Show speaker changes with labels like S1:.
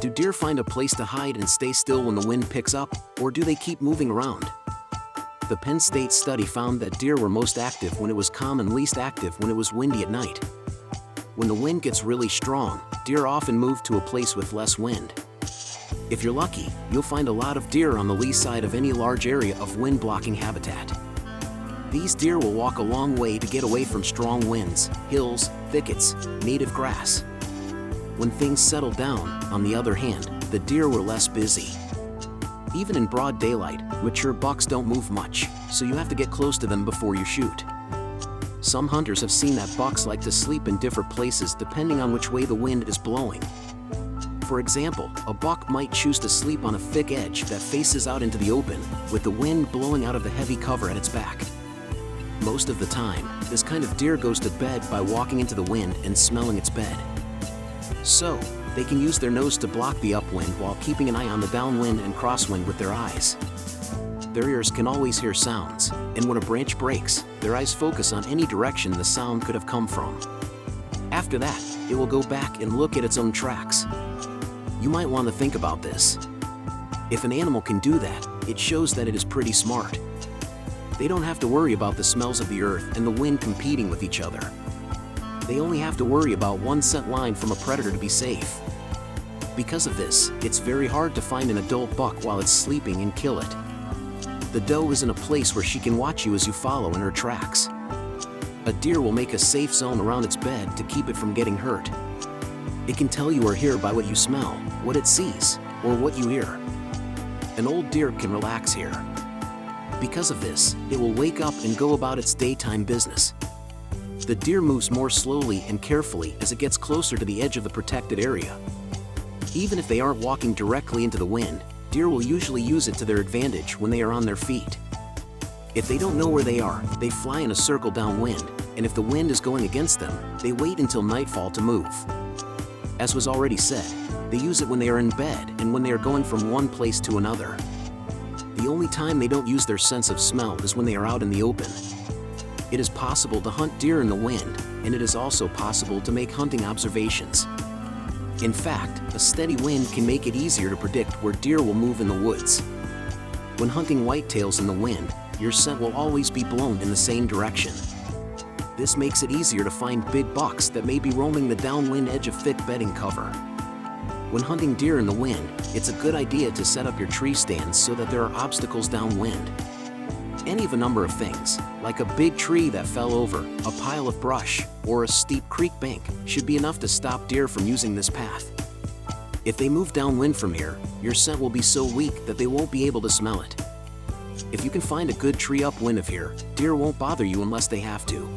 S1: Do deer find a place to hide and stay still when the wind picks up, or do they keep moving around? The Penn State study found that deer were most active when it was calm and least active when it was windy at night. When the wind gets really strong, deer often move to a place with less wind. If you're lucky, you'll find a lot of deer on the lee side of any large area of wind-blocking habitat. These deer will walk a long way to get away from strong winds, hills, thickets, native grass. When things settled down, on the other hand, the deer were less busy. Even in broad daylight, mature bucks don't move much, so you have to get close to them before you shoot. Some hunters have seen that bucks like to sleep in different places depending on which way the wind is blowing. For example, a buck might choose to sleep on a thick edge that faces out into the open, with the wind blowing out of the heavy cover at its back. Most of the time, this kind of deer goes to bed by walking into the wind and smelling its bed. So, they can use their nose to block the upwind while keeping an eye on the downwind and crosswind with their eyes. Their ears can always hear sounds, and when a branch breaks, their eyes focus on any direction the sound could have come from. After that, it will go back and look at its own tracks. You might want to think about this. If an animal can do that, it shows that it is pretty smart. They don't have to worry about the smells of the earth and the wind competing with each other. They only have to worry about one scent line from a predator to be safe. Because of this, it's very hard to find an adult buck while it's sleeping and kill it. The doe is in a place where she can watch you as you follow in her tracks. A deer will make a safe zone around its bed to keep it from getting hurt. It can tell you are here by what you smell, what it sees, or what you hear. An old deer can relax here. Because of this, it will wake up and go about its daytime business. The deer moves more slowly and carefully as it gets closer to the edge of the protected area. Even if they aren't walking directly into the wind, deer will usually use it to their advantage when they are on their feet. If they don't know where they are, they fly in a circle downwind, and if the wind is going against them, they wait until nightfall to move. As was already said, they use it when they are in bed and when they are going from one place to another. The only time they don't use their sense of smell is when they are out in the open. It is possible to hunt deer in the wind, and it is also possible to make hunting observations. In fact, a steady wind can make it easier to predict where deer will move in the woods. When hunting whitetails in the wind, your scent will always be blown in the same direction. This makes it easier to find big bucks that may be roaming the downwind edge of thick bedding cover. When hunting deer in the wind, it's a good idea to set up your tree stands so that there are obstacles downwind. Any of a number of things, like a big tree that fell over, a pile of brush, or a steep creek bank, should be enough to stop deer from using this path. If they move downwind from here, your scent will be so weak that they won't be able to smell it. If you can find a good tree upwind of here, deer won't bother you unless they have to.